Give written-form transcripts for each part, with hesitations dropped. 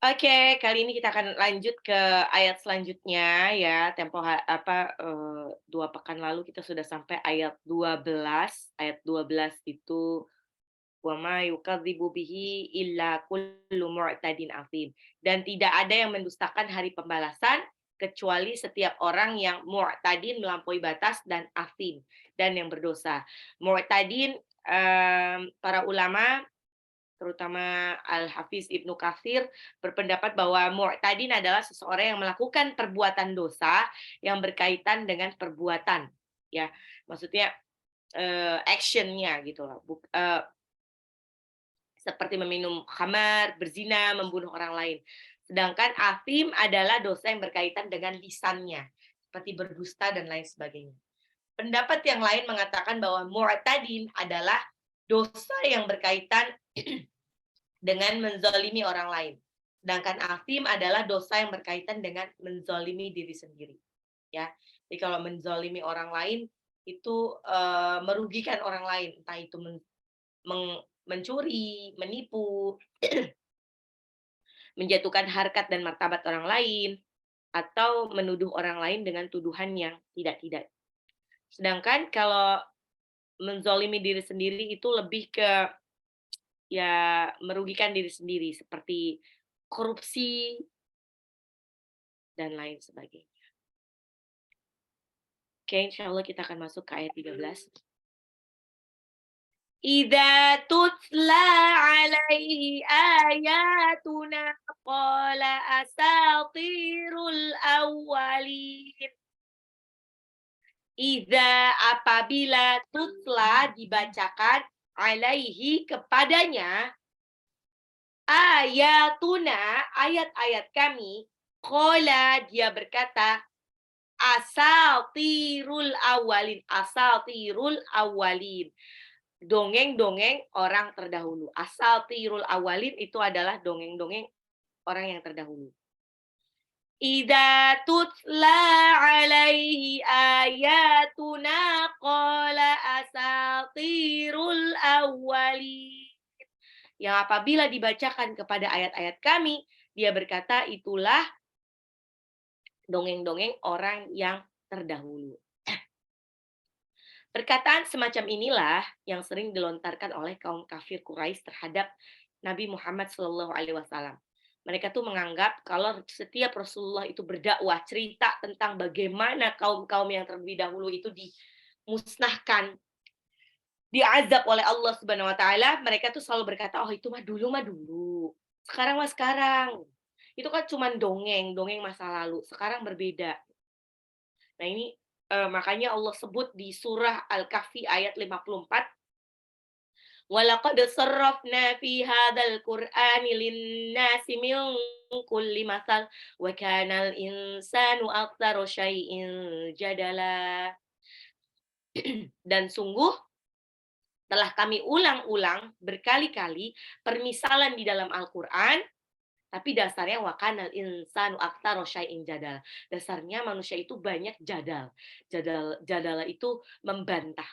Oke, kali ini kita akan lanjut ke ayat selanjutnya ya. 2 pekan lalu kita sudah sampai ayat 12. Ayat 12 itu, "Wa ma yukadzibu bihi illa kullu mu'tadin atsim." Dan tidak ada yang mendustakan hari pembalasan kecuali setiap orang yang mu'tadin, melampaui batas, dan atsim, dan yang berdosa. Mu'tadin, para ulama terutama Al-Hafiz Ibnu Katsir berpendapat bahwa mu'tadin adalah seseorang yang melakukan perbuatan dosa yang berkaitan dengan perbuatan, ya. Maksudnya, action-nya gitu loh, seperti meminum khamar, berzina, membunuh orang lain. Sedangkan athim adalah dosa yang berkaitan dengan lisannya, seperti berdusta dan lain sebagainya. Pendapat yang lain mengatakan bahwa mu'tadin adalah dosa yang berkaitan dengan menzalimi orang lain. Sedangkan athim adalah dosa yang berkaitan dengan menzalimi diri sendiri. Ya, jadi kalau menzalimi orang lain itu merugikan orang lain, entah itu mencuri, menipu, menjatuhkan harkat dan martabat orang lain, atau menuduh orang lain dengan tuduhan yang tidak-tidak. Sedangkan kalau menzalimi diri sendiri itu lebih ke ya merugikan diri sendiri seperti korupsi dan lain sebagainya. Oke, insyaallah kita akan masuk ke ayat 13. Idza tutla alaihi ayatuna qala asatirul awwalin. Idza apabila tutla dibacakan alaihi kepadanya ayatuna ayat-ayat kami qala dia berkata asatirul awalin, asatirul awalin. Dongeng-dongeng orang terdahulu. Asatirul awalin itu adalah dongeng-dongeng orang yang terdahulu. Idza tutla alaihi ayatuna qala asatirul awalin. Yang apabila dibacakan kepada ayat-ayat kami, dia berkata itulah dongeng-dongeng orang yang terdahulu. Perkataan semacam inilah yang sering dilontarkan oleh kaum kafir Quraisy terhadap Nabi Muhammad SAW. Mereka tuh menganggap kalau setiap Rasulullah itu berdakwah, cerita tentang bagaimana kaum-kaum yang terlebih dahulu itu dimusnahkan, diazab oleh Allah Subhanahu wa taala, mereka tuh selalu berkata, "Oh, itu mah dulu. Sekarang mah sekarang. Itu kan cuma dongeng, dongeng masa lalu. Sekarang berbeda." Nah ini, makanya Allah sebut di surah Al-Kahfi ayat 54, "Walaqad sarrafna fi hadzal qur'ani lin-nasi min kulli matsal wa kanal insanu aktsara syai'in jadala." Dan sungguh telah kami ulang-ulang berkali-kali permisalan di dalam Al-Qur'an, tapi dasarnya wa kanal insanu aktsara syai'in jadala. Dasarnya manusia itu banyak jadal. Jadala itu membantah.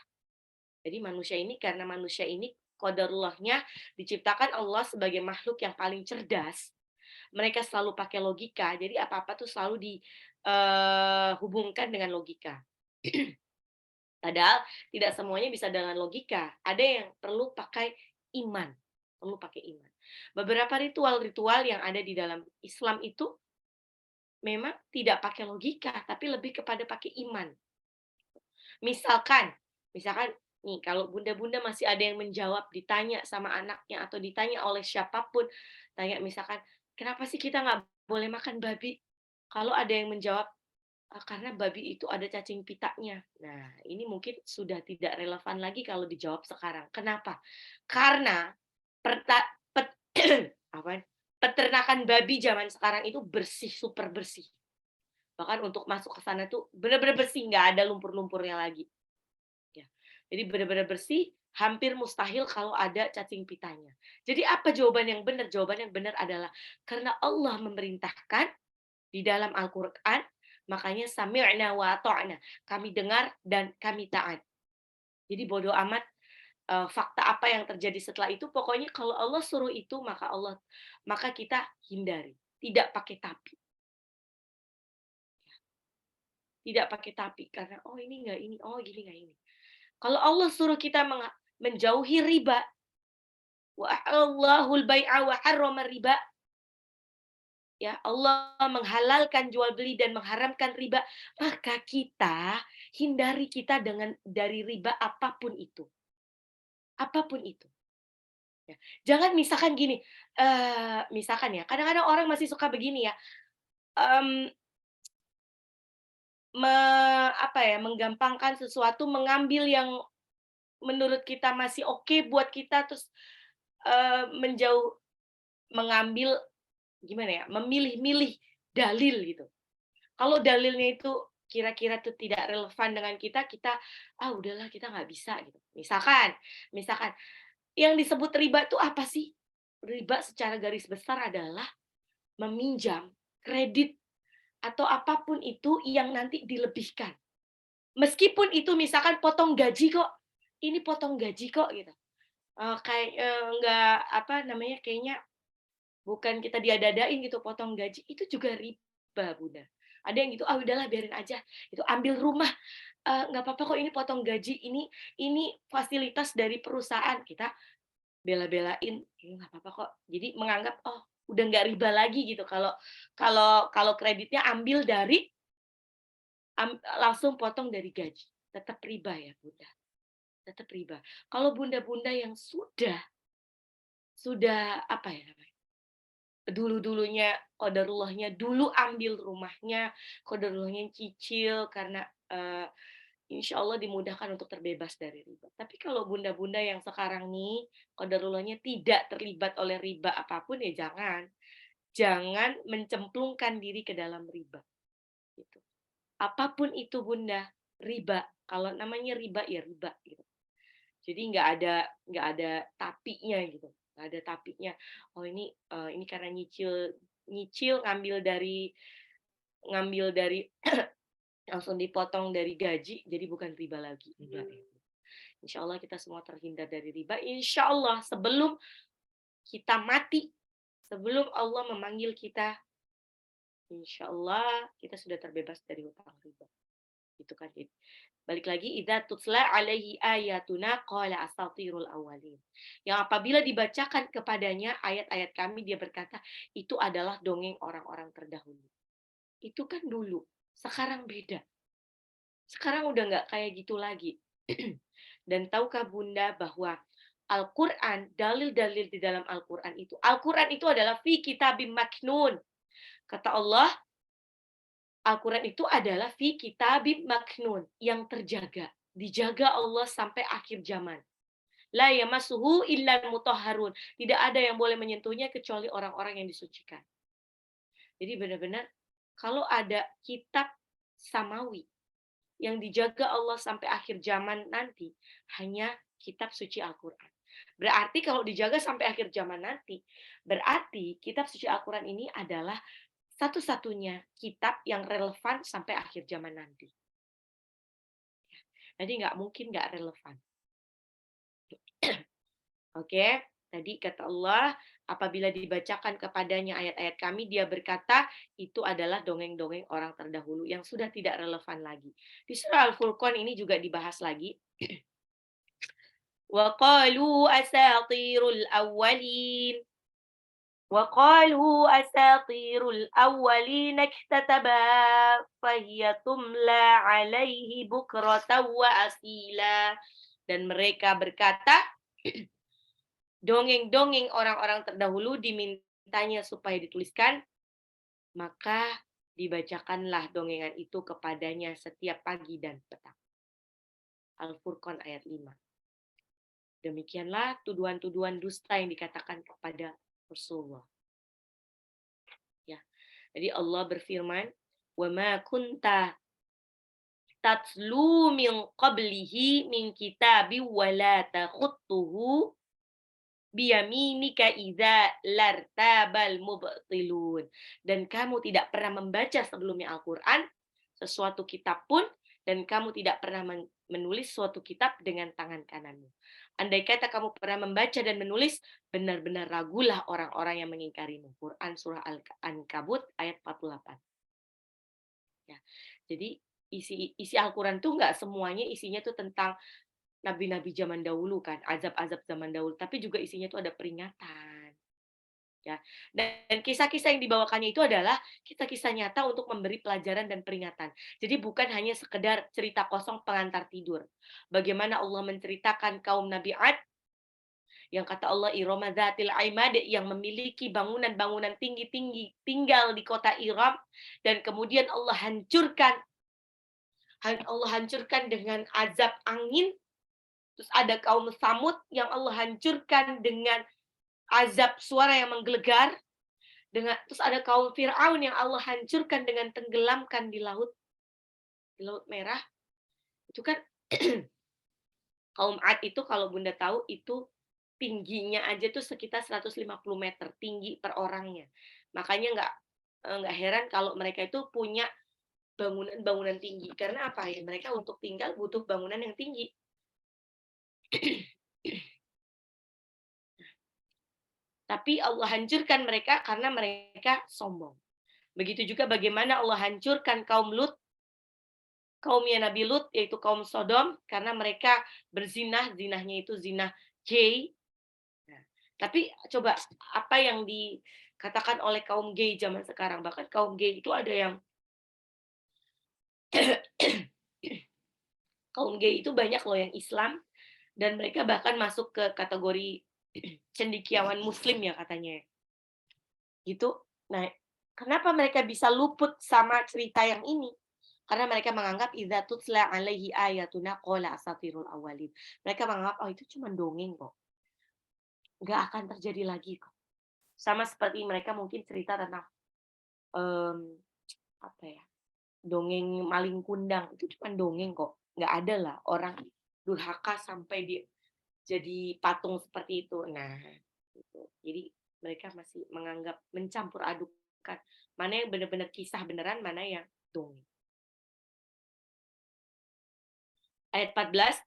Jadi manusia ini karena manusia ini qadarullahnya diciptakan Allah sebagai makhluk yang paling cerdas. Mereka selalu pakai logika, jadi apa-apa tuh selalu dihubungkan dengan logika. Padahal tidak semuanya bisa dengan logika. Ada yang perlu pakai iman, perlu pakai iman. Beberapa ritual-ritual yang ada di dalam Islam itu memang tidak pakai logika, tapi lebih kepada pakai iman. Misalkan nih kalau bunda-bunda masih ada yang menjawab ditanya sama anaknya atau ditanya oleh siapapun, tanya misalkan, "Kenapa sih kita nggak boleh makan babi?" Kalau ada yang menjawab, "Karena babi itu ada cacing pitanya." Nah, ini mungkin sudah tidak relevan lagi kalau dijawab sekarang. Kenapa? Karena perta pet apaan, peternakan babi zaman sekarang itu bersih, super bersih. Bahkan untuk masuk ke sana tuh bener-bener bersih, nggak ada lumpur-lumpurnya lagi. Ya. Jadi benar-benar bersih, hampir mustahil kalau ada cacing pitanya. Jadi apa jawaban yang benar? Jawaban yang benar adalah karena Allah memerintahkan di dalam Al-Qur'an, makanya sami'na wa ata'na. Kami dengar dan kami taat. Jadi bodoh amat fakta apa yang terjadi setelah itu, pokoknya kalau Allah suruh itu maka kita hindari. tidak pakai tapi. Tidak pakai tapi, karena, oh ini nggak ini, oh gini nggak ini. Kalau Allah suruh kita menjauhi riba, wa ahallahul bai'a wa harrama riba, ya Allah menghalalkan jual beli dan mengharamkan riba, maka kita hindari kita dari riba apapun itu. Apapun itu. Ya. Jangan misalkan gini, misalkan ya, kadang-kadang orang masih suka begini ya, mmm, apa ya, menggampangkan sesuatu, mengambil yang menurut kita masih oke buat kita, terus, mengambil gimana ya, memilih-milih dalil gitu. Kalau dalilnya itu kira-kira tuh tidak relevan dengan kita, "Ah udahlah kita nggak bisa," gitu. Misalkan yang disebut riba itu apa sih? Riba secara garis besar adalah meminjam, kredit, atau apapun itu yang nanti dilebihkan. Meskipun itu misalkan potong gaji kok, ini potong gaji kok gitu. Nggak apa namanya, kayaknya bukan kita diada-adain gitu potong gaji, itu juga riba, Bunda. Ada yang gitu, "Ah udahlah biarin aja," itu ambil rumah, "Nggak apa-apa kok ini potong gaji, ini fasilitas dari perusahaan." Kita bela-belain, "Ini nggak apa-apa kok." Jadi menganggap, oh udah nggak riba lagi gitu kalau kalau kalau kreditnya ambil dari langsung potong dari gaji. Tetap riba ya, Bunda, tetap riba. Kalau bunda-bunda yang sudah apa ya namanya, dulu-dulunya qadarullahnya dulu ambil rumahnya, qadarullahnya cicil karena, insya Allah dimudahkan untuk terbebas dari riba. Tapi kalau bunda-bunda yang sekarang nih, qadarullahnya tidak terlibat oleh riba apapun, ya jangan. Jangan mencemplungkan diri ke dalam riba, gitu. Apapun itu Bunda, riba. Kalau namanya riba, ya riba, gitu. Jadi nggak ada tapinya gitu, nggak ada tapinya. Oh ini karena nyicil nyicil ngambil dari langsung dipotong dari gaji, jadi bukan riba lagi, enggak ya. Insya Allah kita semua terhindar dari riba, insya Allah sebelum kita mati, sebelum Allah memanggil kita, insya Allah kita sudah terbebas dari hutang riba. Gitu kan. Balik lagi, idza tutla alaihi ayatuna qala asatirul awalin. Yang apabila dibacakan kepadanya ayat-ayat kami, dia berkata, itu adalah dongeng orang-orang terdahulu. Itu kan dulu, sekarang beda. Sekarang udah nggak kayak gitu lagi. Dan tahukah Bunda bahwa Al-Quran, dalil-dalil di dalam Al-Quran itu adalah fi kitabim maknun. Kata Allah, Al-Quran itu adalah fi kitabim maknun, yang terjaga. Dijaga Allah sampai akhir zaman. La yamassuhu illa mutahharun. Tidak ada yang boleh menyentuhnya kecuali orang-orang yang disucikan. Jadi benar-benar kalau ada kitab samawi yang dijaga Allah sampai akhir zaman nanti, hanya kitab suci Al-Quran. Berarti kalau dijaga sampai akhir zaman nanti, berarti kitab suci Al-Quran ini adalah satu-satunya kitab yang relevan sampai akhir zaman nanti. Jadi nggak mungkin nggak relevan. Oke, tadi kata Allah, apabila dibacakan kepadanya ayat-ayat kami, dia berkata, itu adalah dongeng-dongeng orang terdahulu yang sudah tidak relevan lagi. Di surah Al-Furqan ini juga dibahas lagi. وَقَالُوا أَسَاطِيرُ الْأَوَّلِينَ وَقَالُوا أَسَاطِيرُ الْأَوَّلِينَ اكْتَتَبَهَا فَهِيَ تُمْلَى عَلَيْهِ بُكْرَةً وَأَصِيلًا. Dan mereka berkata, dongeng-dongeng orang-orang terdahulu dimintanya supaya dituliskan, maka dibacakanlah dongengan itu kepadanya setiap pagi dan petang. Al-Furqan ayat 5. Demikianlah tuduhan-tuduhan dusta yang dikatakan kepada Rasulullah. Ya. Jadi Allah berfirman, "Wa ma kunta tatlu min qablihi min kitabi wa la takhutuhu biyaminika idza lartabal mubtilun." Dan kamu tidak pernah membaca sebelumnya Al-Qur'an sesuatu kitab pun, dan kamu tidak pernah menulis suatu kitab dengan tangan kananmu. Andai kata kamu pernah membaca dan menulis, benar-benar ragulah orang-orang yang mengingkarimu. Quran surah Al-Ankabut ayat 48. Ya. Jadi isi Al-Quran tuh nggak semuanya isinya tuh tentang nabi-nabi zaman dahulu kan, azab-azab zaman dahulu, tapi juga isinya tuh ada peringatan. Ya. Dan kisah-kisah yang dibawakannya itu adalah kisah-kisah nyata untuk memberi pelajaran dan peringatan. Jadi bukan hanya sekedar cerita kosong pengantar tidur. Bagaimana Allah menceritakan kaum Nabi Ad yang kata Allah Irama dzatil imad yang memiliki bangunan-bangunan tinggi-tinggi tinggal di kota Iram dan kemudian Allah hancurkan dengan azab angin. Terus ada kaum Samud yang Allah hancurkan dengan azab suara yang menggelegar. Terus ada kaum Fir'aun yang Allah hancurkan dengan tenggelamkan di Laut Merah. Itu kan kaum Ad itu kalau Bunda tahu itu tingginya aja tuh sekitar 150 meter tinggi per orangnya. Makanya nggak heran kalau mereka itu punya bangunan-bangunan tinggi. Karena apa ya? Mereka untuk tinggal butuh bangunan yang tinggi. Tapi Allah hancurkan mereka karena mereka sombong. Begitu juga bagaimana Allah hancurkan kaum Lut, kaumnya Nabi Lut, yaitu kaum Sodom, karena mereka berzinah, zinahnya itu zinah gay. Nah, tapi coba, apa yang dikatakan oleh kaum gay zaman sekarang? Bahkan kaum gay itu ada yang kaum gay itu banyak loh yang Islam, dan mereka bahkan masuk ke kategori cendekiawan muslim ya katanya. Gitu. Nah, kenapa mereka bisa luput sama cerita yang ini? Karena mereka menganggap idza tutla alaihi ayatuna qala asatirul awwalin. Mereka menganggap oh itu cuma dongeng kok. Nggak akan terjadi lagi kok. Sama seperti mereka mungkin cerita tentang apa ya? Dongeng maling kundang itu cuma dongeng kok. Nggak ada lah orang durhaka sampai dia jadi patung seperti itu. Nah, gitu. Jadi mereka masih menganggap mencampur adukan mana yang benar-benar kisah beneran, mana yang dongeng. Ayat 14.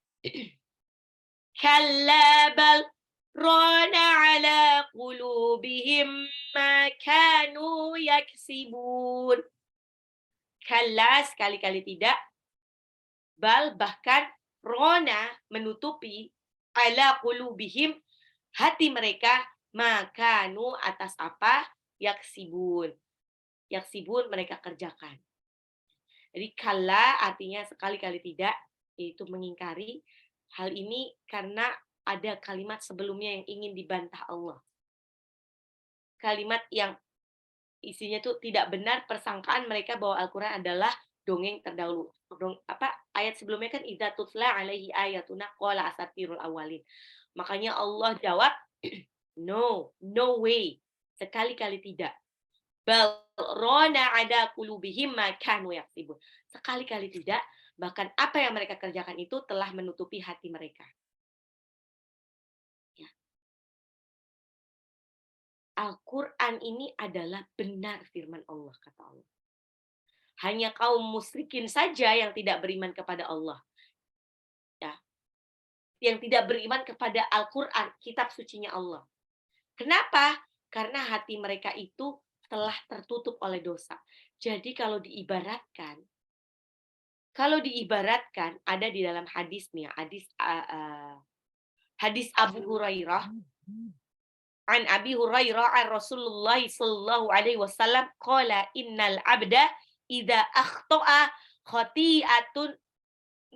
Kalla bal rana ala qulubihim ma kanu yaksibun. Kalla sekali-kali tidak, bal bahkan rona menutupi ala qulubihim hati mereka makanu atas apa yaksibun. Yaksibun mereka kerjakan. Jadi kalla artinya sekali-kali tidak, yaitu mengingkari. Hal ini karena ada kalimat sebelumnya yang ingin dibantah Allah. Kalimat yang isinya tuh tidak benar persangkaan mereka bahwa Al-Quran adalah dongeng terdahulu. Ayat sebelumnya kan idza tutla alaihi ayatuna qala asatirul awalin. Makanya Allah jawab, no way. Sekali-kali tidak. Bal rona ada qulubihim ma kanu yaksibun. Sekali-kali tidak, bahkan apa yang mereka kerjakan itu telah menutupi hati mereka. Ya. Al-Quran ini adalah benar firman Allah, kata Allah. Hanya kaum musyrikin saja yang tidak beriman kepada Allah. Ya. Yang tidak beriman kepada Al-Quran, kitab sucinya Allah. Kenapa? Karena hati mereka itu telah tertutup oleh dosa. Jadi kalau diibaratkan ada di dalam hadis nih, hadis Abu Hurairah. An Abi Hurairah an Rasulullah sallallahu alaihi wasallam qala innal abda idza akhta'a khati'atun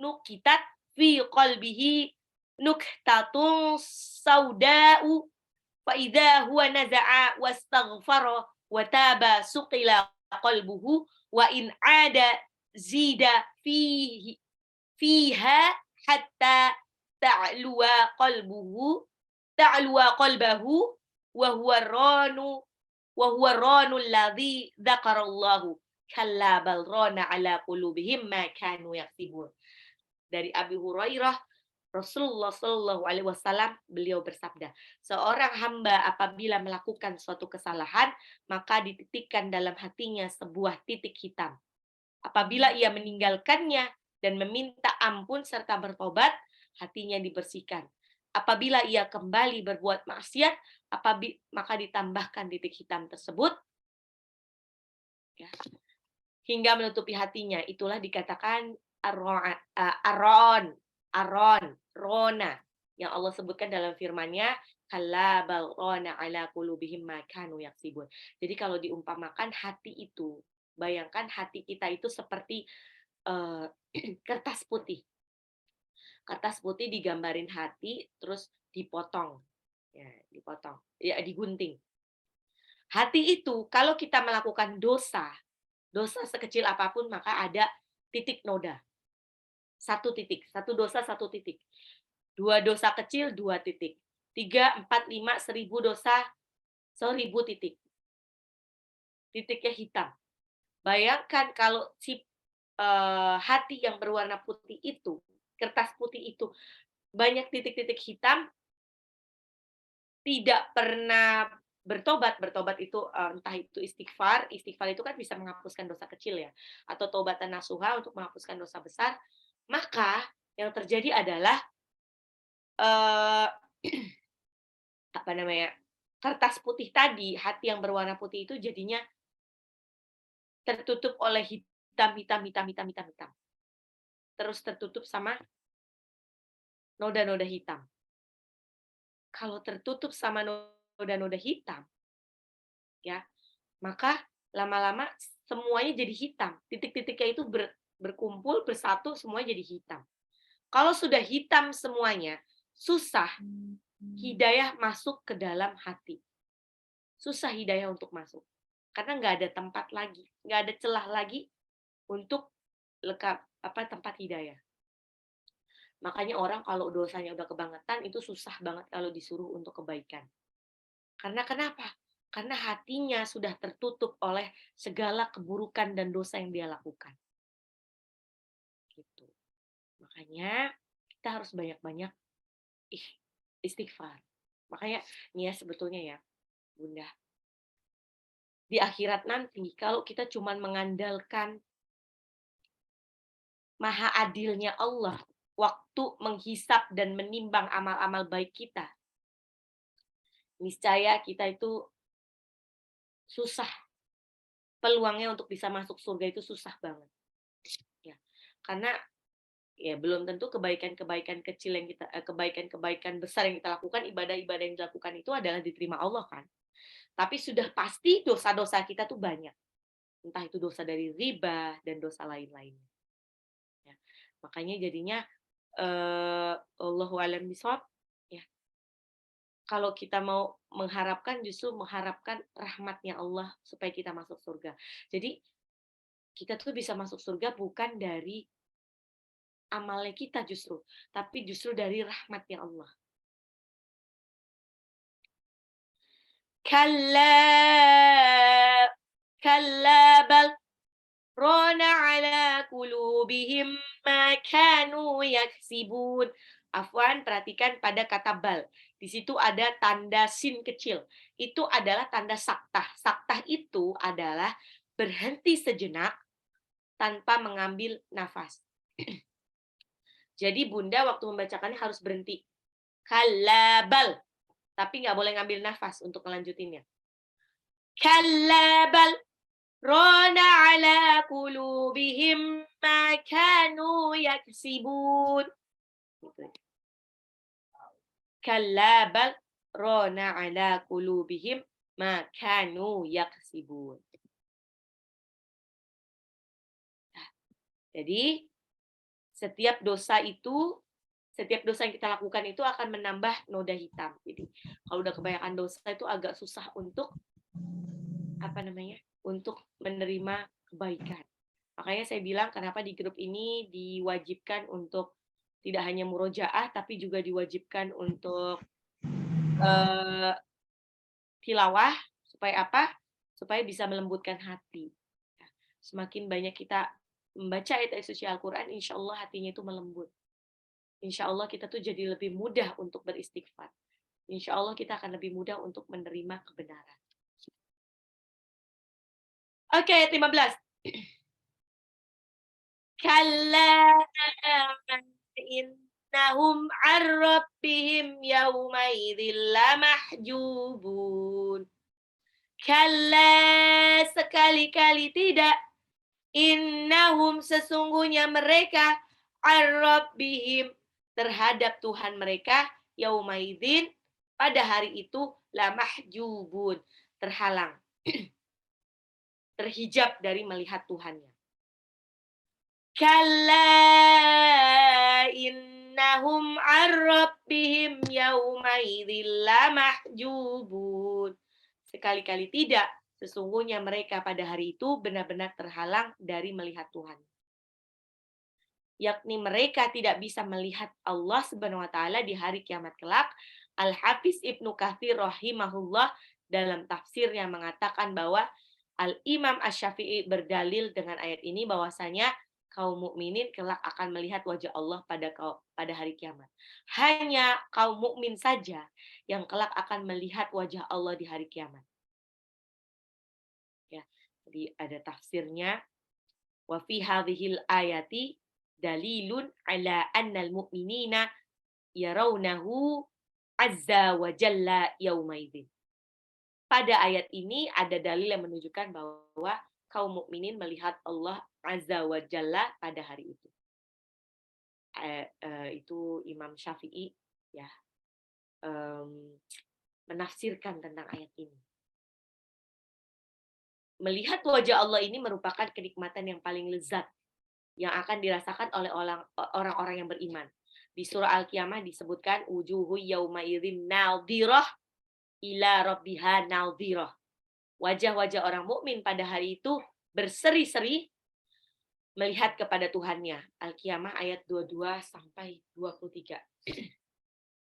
nukitat fi qalbihi nuktatun sauda'u fa idza huwa naza'a wastaghfara wa taba suqila qalbuhu wa in 'ada zida fiha hatta ta'luwa qalbahu wa huwa ranu alladhi dzakarallahu kalla bal rana ala qulubihim ma kanu yaksibun. Dari Abi Hurairah, Rasulullah Shallallahu alaihi wasallam beliau bersabda, seorang hamba apabila melakukan suatu kesalahan, maka dititikkan dalam hatinya sebuah titik hitam. Apabila ia meninggalkannya dan meminta ampun serta bertobat, hatinya dibersihkan. apabila ia kembali berbuat maksiat, maka ditambahkan titik hitam tersebut, ya, hingga menutupi hatinya. Itulah dikatakan aron, rona, yang Allah sebutkan dalam firman-Nya, kalla bal rana ala qulubihim ma kanu yaksibun. Jadi kalau diumpamakan hati itu, bayangkan hati kita itu seperti kertas putih. Kertas putih digambarin hati, terus dipotong. Ya, dipotong. Ya, digunting. Hati itu, kalau kita melakukan dosa sekecil apapun, maka ada titik noda. Satu titik. Satu dosa, satu titik. Dua dosa kecil, dua titik. 3, 4, 5, 1000 dosa, 1000 titik. Titiknya hitam. Bayangkan kalau si hati yang berwarna putih itu, kertas putih itu, banyak titik-titik hitam, tidak pernah bertobat itu entah itu istighfar itu kan bisa menghapuskan dosa kecil ya, atau taubatan nasuha untuk menghapuskan dosa besar, maka yang terjadi adalah eh, apa namanya, kertas putih tadi, hati yang berwarna putih itu jadinya tertutup oleh hitam, terus tertutup sama noda-noda hitam. Kalau tertutup sama noda-noda hitam, ya, maka lama-lama semuanya jadi hitam. Titik-titiknya itu berkumpul, bersatu, semuanya jadi hitam. Kalau sudah hitam semuanya, susah hidayah masuk ke dalam hati. Susah hidayah untuk masuk. Karena nggak ada tempat lagi, nggak ada celah lagi untuk tempat hidayah. Makanya orang kalau dosanya udah kebangetan, itu susah banget kalau disuruh untuk kebaikan. Karena kenapa? Karena hatinya sudah tertutup oleh segala keburukan dan dosa yang dia lakukan. Gitu. Makanya kita harus banyak-banyak istighfar. Makanya nih ya sebetulnya ya, Bunda, di akhirat nanti kalau kita cuma mengandalkan maha adilnya Allah waktu menghisap dan menimbang amal-amal baik kita, niscaya kita itu susah, peluangnya untuk bisa masuk surga itu susah banget. Ya. Karena ya belum tentu kebaikan-kebaikan kecil yang kita kebaikan-kebaikan besar yang kita lakukan, ibadah-ibadah yang dilakukan itu adalah diterima Allah kan. Tapi sudah pasti dosa-dosa kita tuh banyak. Entah itu dosa dari riba dan dosa lain-lainnya. Ya. Makanya jadinya Allahu a'lam bishawab, ya. Kalau kita mau mengharapkan, justru mengharapkan rahmatnya Allah supaya kita masuk surga. Jadi kita tuh bisa masuk surga bukan dari amalnya kita justru, tapi justru dari rahmatnya Allah. Kalla bal rana ala qulubihim ma kanu yaksibun. Afwan, perhatikan pada kata bal. Di situ ada tanda sin kecil. Itu adalah tanda saktah. Saktah itu adalah berhenti sejenak tanpa mengambil nafas. Jadi Bunda waktu membacakannya harus berhenti. Kalabal. Tapi nggak boleh ngambil nafas untuk melanjutinnya. Kalabal. Rona ala qulubihim ma kanu yaksibun. Kalabal. Rona ala qulubihim ma kanu yaksibun. Jadi setiap dosa yang kita lakukan itu akan menambah noda hitam. Jadi kalau udah kebanyakan dosa itu agak susah untuk untuk menerima kebaikan. Makanya saya bilang kenapa di grup ini diwajibkan untuk tidak hanya murojaah tapi juga diwajibkan untuk tilawah. Supaya apa? Supaya bisa melembutkan hati. Semakin banyak kita membaca ayat-ayat suci Al-Quran, insya Allah hatinya itu melembut. Insya Allah kita tuh jadi lebih mudah untuk beristighfar. Insya Allah kita akan lebih mudah untuk menerima kebenaran. Oke, ayat 15. Kalla innahum 'an rabbihim yawma idzin lamahjubun. Kalla, sekali-kali tidak. Innahum, sesungguhnya mereka, 'an rabbihim, terhadap Tuhan mereka, yaumaidin, pada hari itu, lamahjubun, terhalang, terhijab dari melihat Tuhannya. Kalla innahum 'an rabbihim yaumaidin lamahjubun. Sekali-kali tidak, sesungguhnya mereka pada hari itu benar-benar terhalang dari melihat Tuhan. Yakni mereka tidak bisa melihat Allah Subhanahu wa taala di hari kiamat kelak. Al-Hafiz Ibnu Katsir rahimahullah dalam tafsirnya mengatakan bahwa Al-Imam Asy-Syafi'i berdalil dengan ayat ini bahwasanya kaum mukminin kelak akan melihat wajah Allah pada hari kiamat. Hanya kaum mukmin saja yang kelak akan melihat wajah Allah di hari kiamat. Ya, jadi ada tafsirnya, wa fi hadhil ayati dalilun ala annal mu'minina yarawnahu azza wa jalla yaumaidin. Pada ayat ini ada dalil yang menunjukkan bahwa kaum mukminin melihat Allah azza wa jalla pada hari itu. Itu Imam Syafi'i ya menafsirkan tentang ayat ini. Melihat wajah Allah ini merupakan kenikmatan yang paling lezat yang akan dirasakan oleh orang-orang yang beriman. Di surah Al-Qiyamah disebutkan wujuhu yauma idzin nadhirah ila rabbiha nadhirah. Wajah-wajah orang mukmin pada hari itu berseri-seri melihat kepada Tuhannya. Al-Qiyamah ayat 22 sampai 23.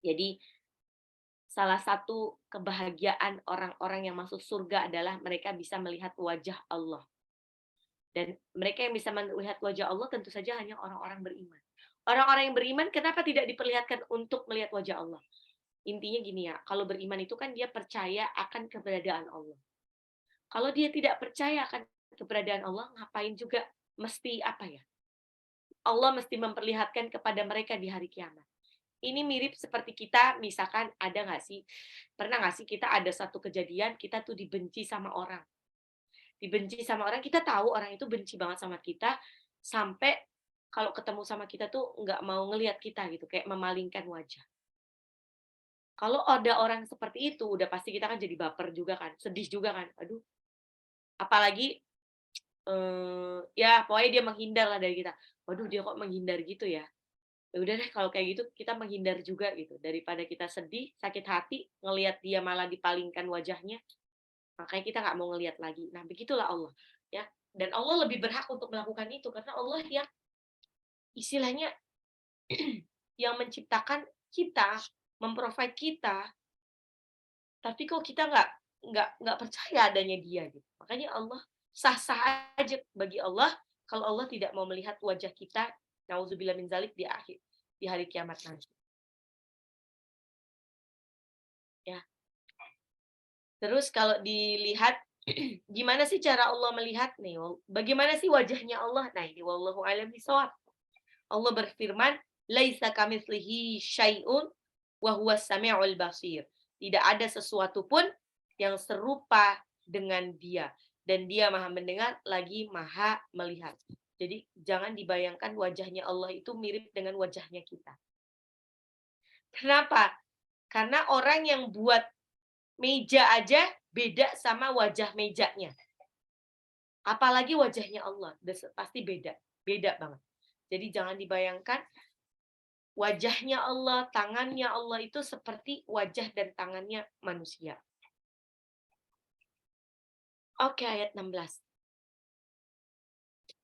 Jadi salah satu kebahagiaan orang-orang yang masuk surga adalah mereka bisa melihat wajah Allah. Dan mereka yang bisa melihat wajah Allah tentu saja hanya orang-orang beriman. Orang-orang yang beriman kenapa tidak diperlihatkan untuk melihat wajah Allah? Intinya gini ya, kalau beriman itu kan dia percaya akan keberadaan Allah. Kalau dia tidak percaya akan keberadaan Allah, ngapain juga mesti apa ya? Allah mesti memperlihatkan kepada mereka di hari kiamat. Ini mirip seperti kita, misalkan pernah nggak sih kita ada satu kejadian, kita tuh dibenci sama orang. Dibenci sama orang, kita tahu orang itu benci banget sama kita, sampai kalau ketemu sama kita tuh nggak mau ngelihat kita gitu, kayak memalingkan wajah. Kalau ada orang seperti itu, udah pasti kita kan jadi baper juga kan, sedih juga kan, aduh. Apalagi, ya pokoknya dia menghindar lah dari kita. Waduh, dia kok menghindar gitu ya? Ya udah deh kalau kayak gitu kita menghindar juga gitu, daripada kita sedih, sakit hati, ngelihat dia malah dipalingkan wajahnya. Makanya kita nggak mau ngelihat lagi. Nah, begitulah Allah, ya. Dan Allah lebih berhak untuk melakukan itu karena Allah yang istilahnya yang menciptakan kita, memprovide kita, tapi kok kita nggak percaya adanya Dia gitu. Makanya Allah sah-sah aja bagi Allah kalau Allah tidak mau melihat wajah kita, nauzubillah min dzalik, di hari kiamat nanti. Ya. Terus kalau dilihat gimana sih cara Allah melihat nih? Bagaimana sih wajahnya Allah? Nah, ini wallahu a'lam bishawab. Allah berfirman, "Laisa kamitslihi syai'un wa huwas samiul basir." Tidak ada sesuatu pun yang serupa dengan Dia dan Dia Maha mendengar lagi Maha melihat. Jadi jangan dibayangkan wajahnya Allah itu mirip dengan wajahnya kita. Kenapa? Karena orang yang buat meja aja beda sama wajah mejanya. Apalagi wajahnya Allah, pasti beda banget. Jadi jangan dibayangkan wajahnya Allah, tangannya Allah itu seperti wajah dan tangannya manusia. Oke, ayat 16.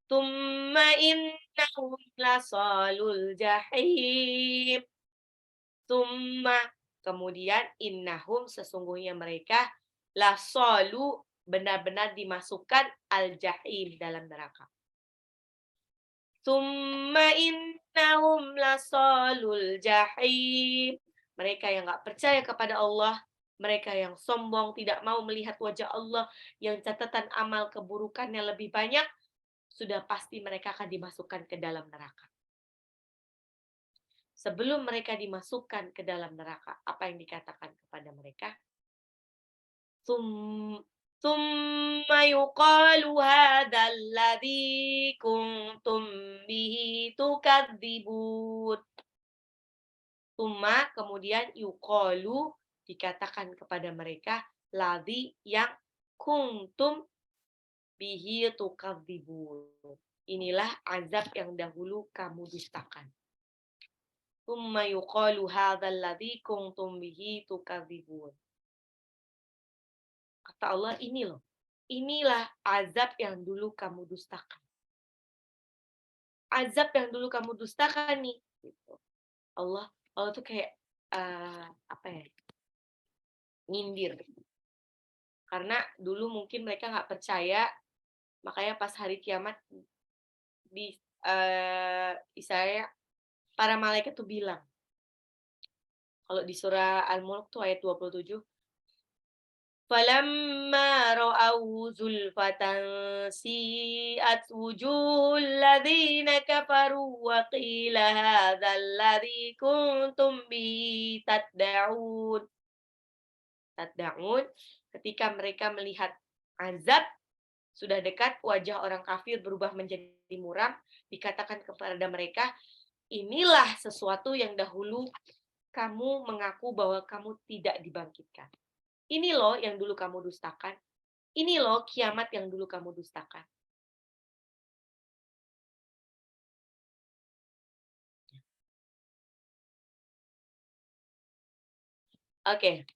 Tsumma innahum lasalul jahim. Tsumma, kemudian innahum, sesungguhnya mereka, lasalu, benar-benar dimasukkan al-jahim, dalam neraka. Tsumma innahum lasalul jahim. Mereka yang nggak percaya kepada Allah, mereka yang sombong, tidak mau melihat wajah Allah, yang catatan amal keburukannya lebih banyak, sudah pasti mereka akan dimasukkan ke dalam neraka. sebelum mereka dimasukkan ke dalam neraka, apa yang dikatakan kepada mereka? Tsumma yuqalu hadzal ladzi kuntum bihi tukadzibun. Tsumma kemudian yuqalu dikatakan kepada mereka ladzi yang kuntum bihi tukadzibun. Inilah azab yang dahulu kamu dustakan. Tsumma yuqalu hadzal ladzi kuntum bihi tukadzibun. Kata Allah, ini loh. Inilah azab yang dulu kamu dustakan. Azab yang dulu kamu dustakan nih. Gitu. Allah tuh kayak apa ya? Nyindir. Karena dulu mungkin mereka nggak percaya, makanya pas hari kiamat di Isaiah para malaikat tuh bilang, kalau di surah Al-Mulk tuh ayat 27, فَلَمَّا رَأَوْهُ زُلْفَةً سِيئَتْ وُجُوهُ الَّذِينَ كَفَرُوا وَقِيلَ هَذَا الَّذِي كُنتُم بِهِ تَدَّعُونَ. Ketika mereka melihat azab sudah dekat, wajah orang kafir berubah menjadi muram, dikatakan kepada mereka, inilah sesuatu yang dahulu kamu mengaku bahwa kamu tidak dibangkitkan. Ini loh yang dulu kamu dustakan. Ini loh kiamat yang dulu kamu dustakan. Oke.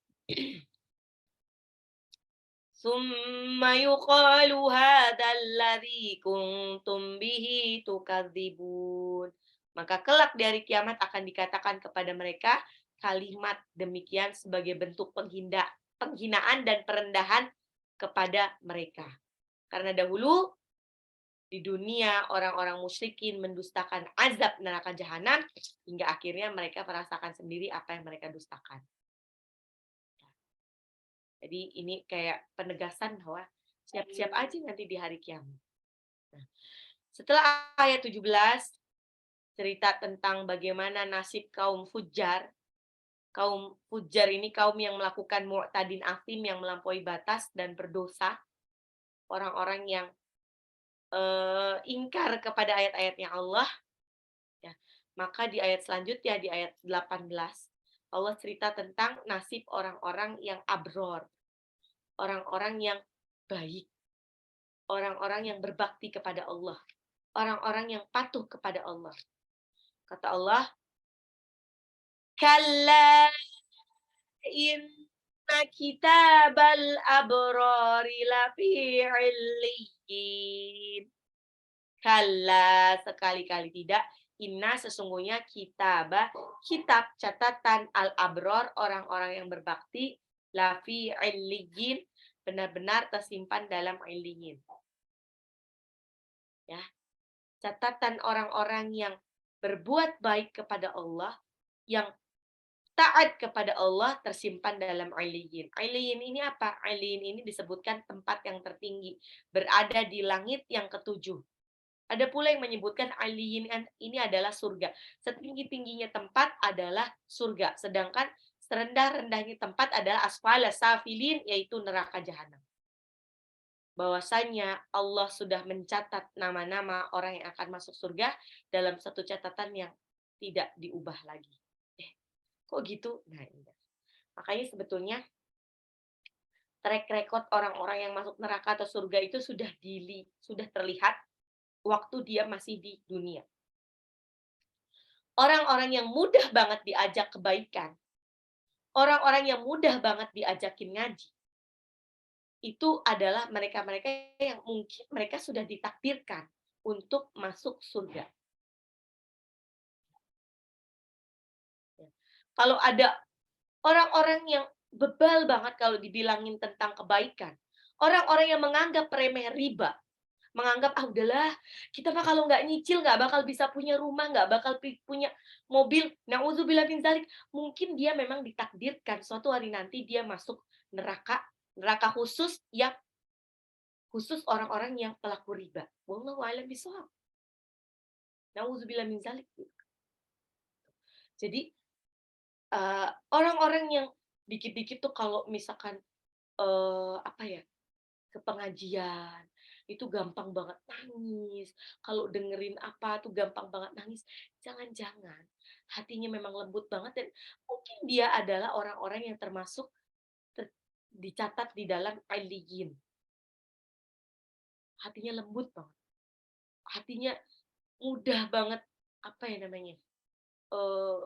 Summa yuqalu hadzal ladzi kuntum bihi tukadzibun. Maka kelak di hari kiamat akan dikatakan kepada mereka kalimat demikian sebagai bentuk penghinaan dan perendahan kepada mereka. Karena dahulu di dunia orang-orang musyrikin mendustakan azab neraka jahanam hingga akhirnya mereka merasakan sendiri apa yang mereka dustakan. Jadi ini kayak penegasan bahwa siap-siap aja nanti di hari kiamat. Nah, setelah ayat 17 cerita tentang bagaimana nasib kaum fujar. Kaum fujar ini kaum yang melakukan mu'tadin asim, yang melampaui batas dan berdosa. Orang-orang yang ingkar kepada ayat-ayatnya Allah. Ya. Maka di ayat selanjutnya, di ayat 18, Allah cerita tentang nasib orang-orang yang abror. Orang-orang yang baik. Orang-orang yang berbakti kepada Allah. Orang-orang yang patuh kepada Allah. Kata Allah, Kalla inna kitabal abrari lafi illiyin. Kalla, sekali-kali tidak. Inna, sesungguhnya kitab catatan al-abror, orang-orang yang berbakti, lafi illiyin, benar-benar tersimpan dalam illiyin. Ya. Catatan orang-orang yang berbuat baik kepada Allah, yang taat kepada Allah tersimpan dalam Ailiyin. Ailiyin ini apa? Ailiyin ini disebutkan tempat yang tertinggi, berada di langit yang ketujuh. Ada pula yang menyebutkan Ailiyin ini adalah surga. Setinggi-tingginya tempat adalah surga, sedangkan serendah-rendahnya tempat adalah asfala safilin, yaitu neraka jahanam. Bahwasanya Allah sudah mencatat nama-nama orang yang akan masuk surga dalam satu catatan yang tidak diubah lagi. Kok gitu? Nah, ini. Makanya sebetulnya track record orang-orang yang masuk neraka atau surga itu sudah terlihat waktu dia masih di dunia. Orang-orang yang mudah banget diajak kebaikan, orang-orang yang mudah banget diajakin ngaji, itu adalah mereka-mereka yang mungkin mereka sudah ditakdirkan untuk masuk surga. Kalau ada orang-orang yang bebal banget kalau dibilangin tentang kebaikan, orang-orang yang menganggap remeh riba, menganggap udahlah, kita mah kalau nggak nyicil nggak bakal bisa punya rumah, nggak bakal punya mobil. Nauzubillah min dzalik. Mungkin dia memang ditakdirkan suatu hari nanti dia masuk neraka khusus yang khusus orang-orang yang pelaku riba. Wallahu a'lam bishawab. Nauzubillah min dzalik. Jadi, orang-orang yang dikit-dikit tuh kalau misalkan, apa ya, ke pengajian, itu gampang banget nangis, kalau dengerin apa tuh gampang banget nangis. Jangan-jangan hatinya memang lembut banget dan mungkin dia adalah orang-orang yang termasuk dicatat di dalam Illiyin. Hatinya lembut banget, hatinya mudah banget, apa ya namanya, eee,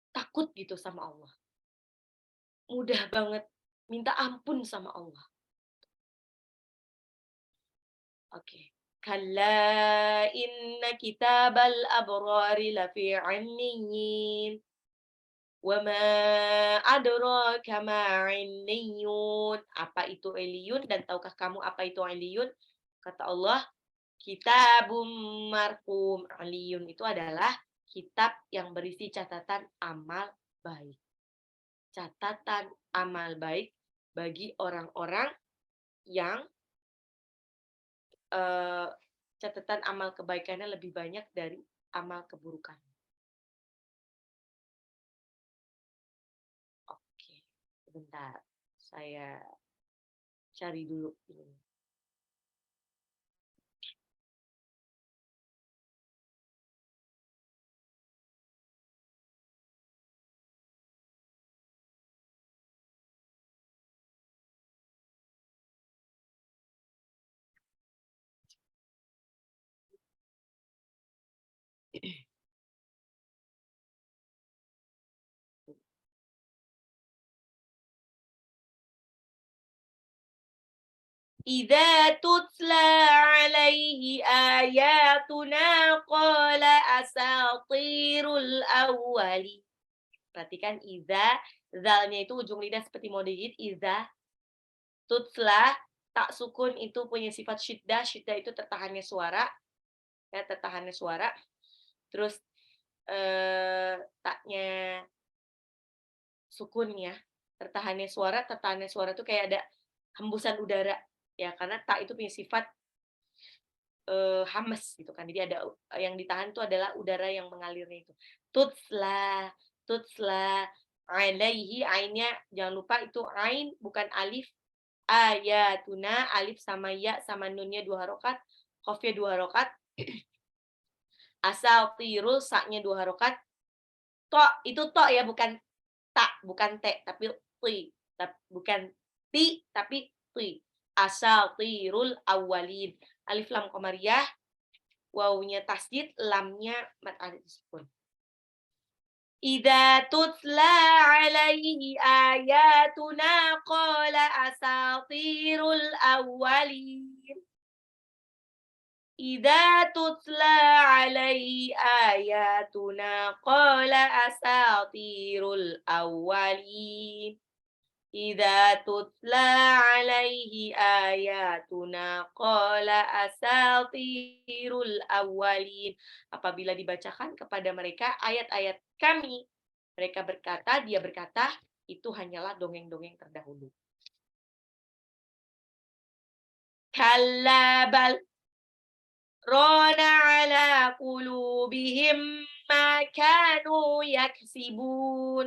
takut gitu sama Allah, mudah banget minta ampun sama Allah. Oke. Kalla inna kitabal abrari lafi 'illiyyin, wa ma adraka ma 'illiyun. Apa itu 'illiyun dan tahukah kamu apa itu 'illiyun? Kata Allah, kitabum marqum. 'Illiyun itu adalah kitab yang berisi catatan amal baik. Catatan amal baik bagi orang-orang yang Eee, catatan amal kebaikannya lebih banyak dari amal keburukan. Oke, sebentar, saya cari dulu ini. Idza tutla 'alaihi ayatuna qala asatirul awwalin. Perhatikan idza, zalnya itu ujung lidah seperti mau digigit, idza tutla, tak sukun itu punya sifat syiddah, syiddah itu tertahannya suara, ya tertahannya suara. Terus, taknya sukun ya, tertahannya suara tuh kayak ada hembusan udara, ya karena ta itu punya sifat, hamas gitu kan, jadi ada yang ditahan itu adalah udara yang mengalirnya itu. Tutsla, tutsla, alaihi, ainnya jangan lupa itu ain bukan alif, ayatuna, alif sama ya sama nunnya 2 harokat, qafnya 2 harokat, asatirul, sa-nya 2 harokat, itu ya bukan bukan te, tapi ti, bukan ti, tapi ti. Asatirul awwalin. Alif lam qamariyah, wawunya tasdid, lamnya mad alif sukun. Idza tutla alaihi ayatuna qala asatirul awwalin. Idza tutla alaihi ayatuna qala asatirul awwalin. Idza tutla alaihi ayatuna qala asatirul awwalin. Apabila dibacakan kepada mereka ayat-ayat kami, dia berkata, itu hanyalah dongeng-dongeng terdahulu. Kalla bal rana ala qulubihim ma kanu yaksibun.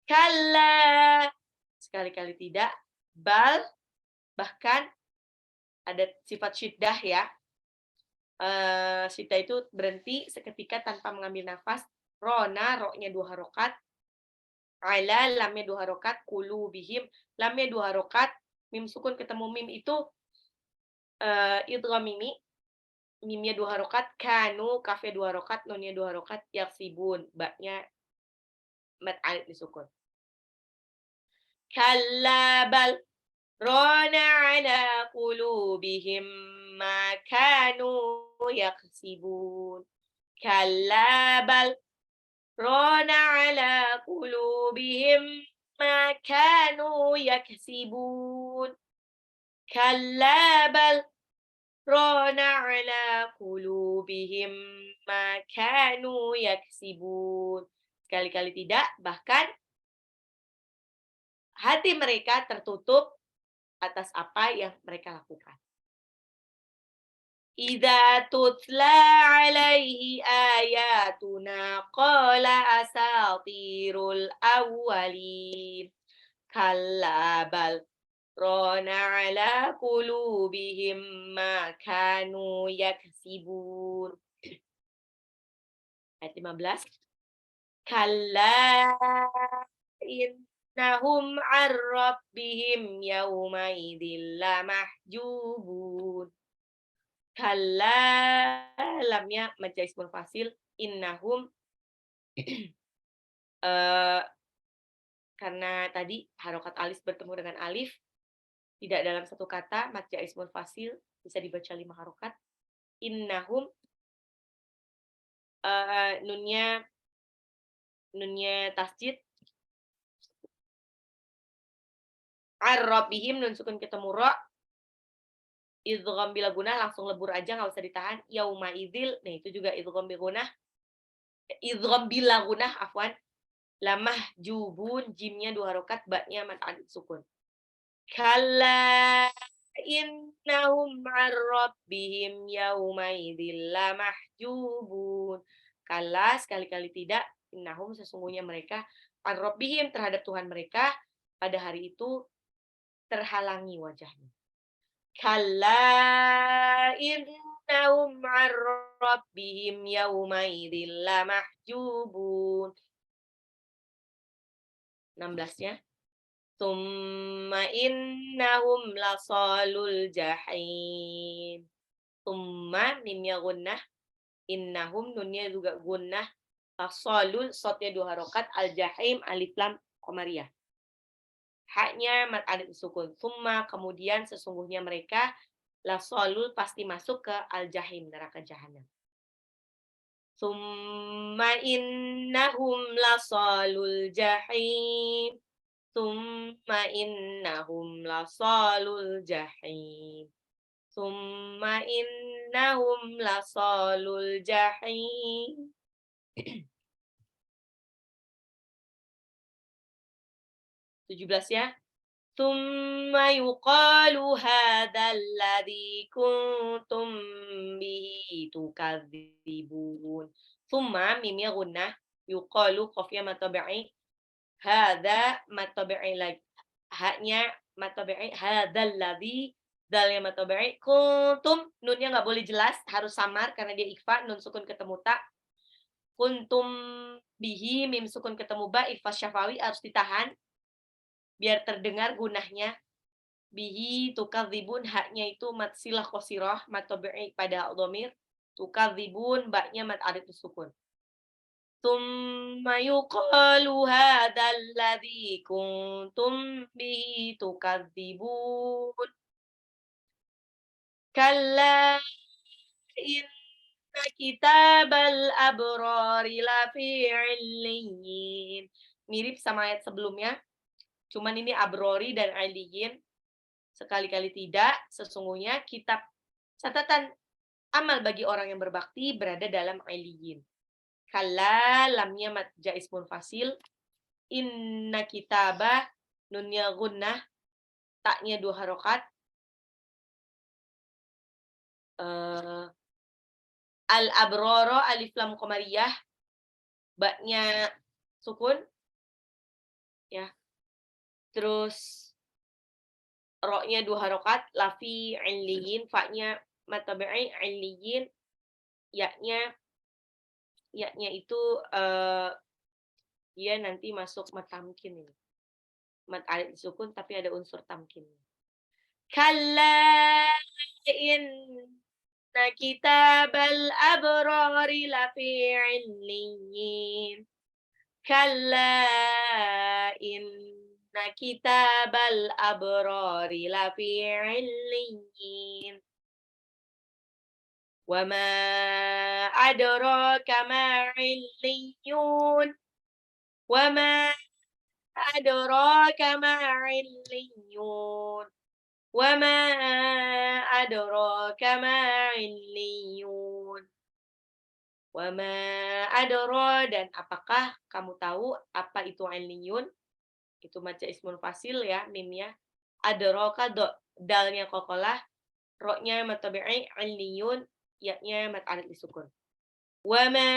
Kalla, sekali-kali tidak, bal, bahkan ada sifat syiddah ya. Syiddah itu berhenti seketika tanpa mengambil nafas. Rona, ro-nya 2 harokat. Ala, lamnya 2 harokat. Qulubihim, lamnya 2 harokat. Mim sukun ketemu mim itu idgham mimi. Mimnya 2 harokat. Kanu, kafnya 2 harokat. Nunnya 2 harokat. Yaksibun, ba-nya mad alif disukun. Kalla bal rana ala qulubihim ma kanu yaksibun. Kalla bal rana ala qulubihim ma kanu yaksibun. Kalla bal rana ala qulubihim ma kanu yaksibun. Sekali-kali tidak, bahkan hati mereka tertutup atas apa yang mereka lakukan. Idza tutla alaihi ayatuna qala asatirul awwalin. Kalla bal rana ala qulubihim ma kanu yaksibun. Ayat 15. Kalla innahum an rabbihim yawma idzil lamahjubun. Kalla, lamnya mad ismul fasil, innahum eh, karena tadi harokat alif bertemu dengan alif tidak dalam satu kata, mad ismul fasil bisa dibaca 5 harokat. Innahum, nunnya tasjid, ar-rabbihim nun sukun ketemu ra, idgham bila gunah langsung lebur aja nggak usah ditahan. Yauma idzil, nah itu juga idgham bila gunah afwan. Lamah jubun, jimnya 2 harokat, baknya mad alif sukun. Kalla innahum an rabbihim yauma idzil lamahjubun. Kalla, sekali-kali tidak, innahum sesungguhnya mereka an rabbihim terhadap Tuhan mereka pada hari itu terhalangi wajahnya. Kalla innahum an rabbihim yauma idzil lamahjubun. 16-nya. Summa innahum lasalul jahim. Summa, mimnya gunnah. Innahum, nunnya juga gunnah. Lasalul, sotnya 2 harokat. Al-jahim, alif lam, qamariyah. Haknya mad alif sukun. Summa, kemudian sesungguhnya mereka lasalul pasti masuk ke al-jahim, neraka jahanam. Summa innahum lasalul jahim. Summa innahum lasalul jahim. Summa innahum lasalul jahim. 17 ya. Summa yuqalu hadzal ladzi kuntum bihi tukadzibun. Summa, mimnya gunnah, yuqalu qafnya matabi'i, hadza matabi'i lagi, haknya matabi'i, hadzal ladzi, dalnya matabi'i, kuntum, nunnya nggak boleh jelas, harus samar karena dia ikhfa, nun sukun ketemu ta. Kuntum bihi, mim sukun ketemu ba, ikhfa syafawi harus ditahan biar terdengar gunahnya. Bihi tukadzibun, haknya itu mad silah qasirah, mad tabi'i pada dhamir. Tukadzibun, baknya mad alif sukun. Tsumma yuqalu hadzal ladzi kuntum bihi tukadzibun. Kalla inna kitabal abrari lafi 'illiyyin. Mirip sama ayat sebelumnya. Cuman ini abrori dan 'illiyyin. Sekali-kali tidak, sesungguhnya kitab catatan amal bagi orang yang berbakti berada dalam 'illiyyin. Kalla, lamnya mad ismun fasil. Inna kitabah, nunnya gunnah, taknya 2 harokat. Al-abroro, alif lam qamariyah, baknya sukun. Ya. Terus ro-nya 2 harokat, lafi 'illiyyin, fa-nya matabi'i 'illiyyin, ya-nya itu dia nanti masuk mad tamkin ini. Mad alif sukun tapi ada unsur tamkin. Kalla inna kitabal abrari lafi 'illiyyin. Kalla inna kitabal abrari lafi 'illiyyin. Wa ma adraka ma 'illiyyun. Wa ma adraka ma 'illiyyun. Wa ma adraka ma 'illiyyun. Wa ma adra, dan apakah kamu tahu apa itu 'illiyyun? Itu maca ismul fasil ya, mimnya. Adraka, dalnya qalqalah, Ro-nya mad tabi'i, 'illiyun, ya-nya mad arid disukun. Wa ma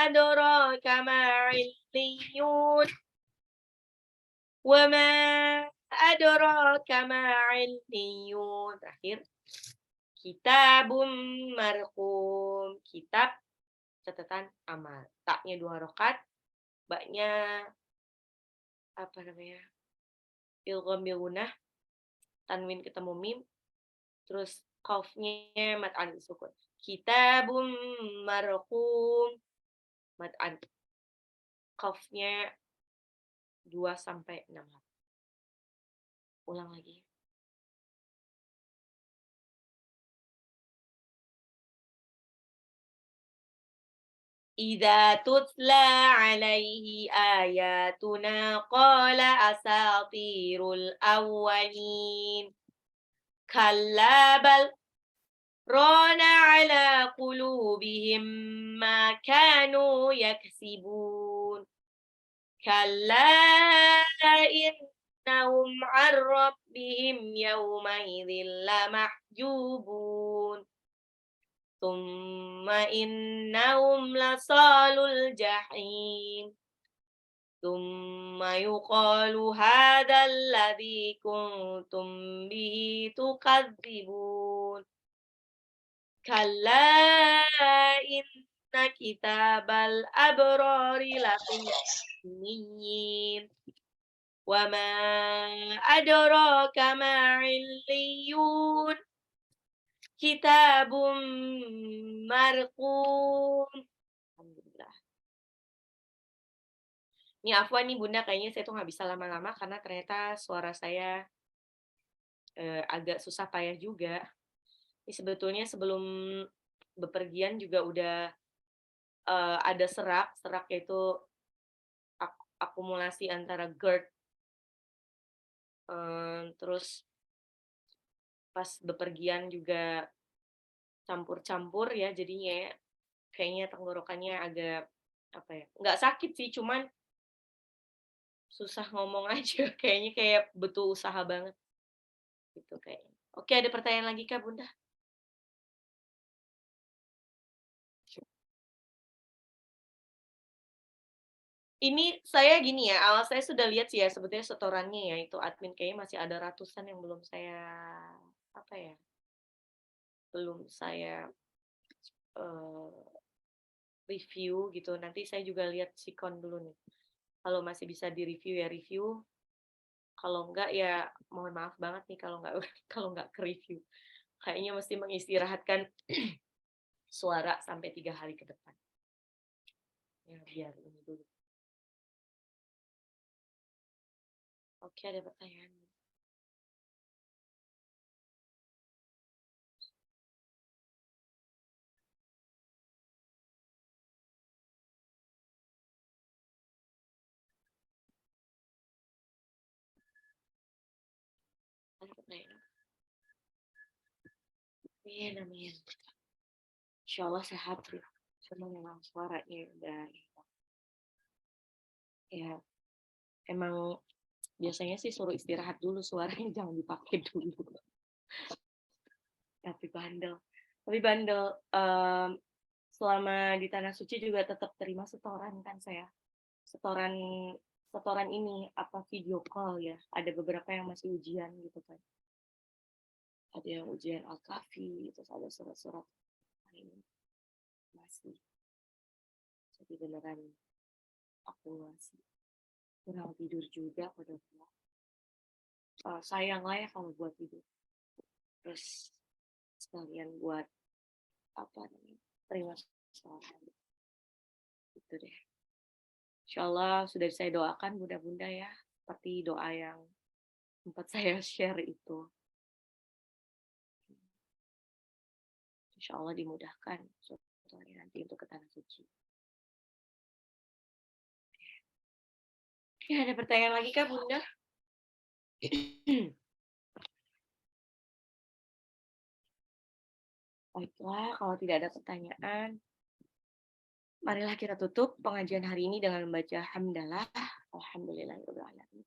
adraka ma 'illiyun. Wa ma adraka ma 'illiyun. Terakhir, kitabum marqum. Kitab catatan amal. Ta-nya 2 harokat, ba-nya apa namanya? Idgham bil gunnah, tanwin ketemu mim, terus qafnya mad arid disukun. Kitabum marqum, mad arid. Qafnya 2 sampai 6 harokat. Ulang lagi. Idza tutla 'alaihi ayatuna qala asatirul awwalin. Kalla bal rana 'ala qulubihim ma kanu yaksibun. Kalla innahum 'an rabbihim yawma idzin lamahjubun. Tsumma innahum lasalul jahim. Tsumma yuqalu hadzal ladzi kuntum bihi tukadzibun. Kalla inna kitabal abrari lafi sijjin. Wa ma adraka ma 'illiyun. Kitabum marqum. Alhamdulillah. Ini afwan nih Bunda, kayaknya saya tuh nggak bisa lama-lama karena ternyata suara saya agak susah payah juga. Ini sebetulnya sebelum bepergian juga udah ada serak yaitu akumulasi antara GERD, terus pas bepergian juga campur-campur ya, jadinya kayaknya tenggorokannya agak apa ya, nggak sakit sih, cuman susah ngomong aja, kayaknya kayak butuh usaha banget gitu kayaknya. Oke, ada pertanyaan lagi Kak, Bunda? Ini saya gini ya, awal saya sudah lihat sih ya sebetulnya setorannya ya, itu admin kayaknya masih ada ratusan yang belum saya, apa ya, belum saya, eee, review gitu. Nanti saya juga lihat sikon dulu nih. Kalau masih bisa di-review ya review, kalau enggak ya mohon maaf banget nih kalau nggak kalau nggak ke-review. Kayaknya mesti mengistirahatkan suara sampai 3 hari ke depan. Ya biar ini dulu. Oke, ada pertanyaan? Ada pertanyaan? Amin, amin. Insyaallah sehat ya. Cuma memang suaranya udah ya emang biasanya sih suruh istirahat dulu, suaranya jangan dipakai dulu. Tapi bandel. Selama di tanah suci juga tetap terima setoran kan saya. Setoran setoran ini apa video call ya. Ada beberapa yang masih ujian gitu kan. Ada yang ujian Al-Kahfi, terus ada surat-surat lain masih. Jadi beneran aku masih kurang tidur juga pada sayang lah ya kalau buat tidur. Terus sekalian buat apa namanya, terima setoran gitu deh. Insyaallah sudah saya doakan bunda-bunda ya, seperti doa yang sempat saya share itu. Insyaallah dimudahkan suatu hari nanti untuk ke tanah suci. Oke, ada pertanyaan lagi kah Bunda? Baiklah, kalau tidak ada pertanyaan, marilah kita tutup pengajian hari ini dengan membaca hamdalah, alhamdulillahirabbil alamin.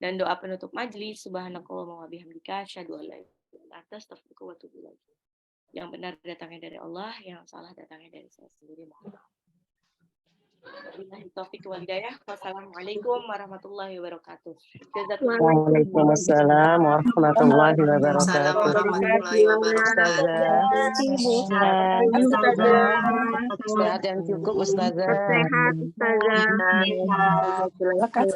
Dan doa penutup majelis, subhanakallahumma wa bihamdika, asyhadu an la ilaha illa anta atas, astagfirullah wa atubu ilaik. Yang benar datangnya dari Allah, yang salah datangnya dari saya sendiri. Mohon maaf. Wabillahi taufiq wal hidayah. Wassalamualaikum warahmatullahi wabarakatuh. Jazakumullah. Waalaikumsalam warahmatullahi Waalaikumsalam wabarakatuh. warahmatullahi wabarakatuh. Ustazah, sehat yang cukup Ustazah. Sehat, Ustazah. Terima kasih.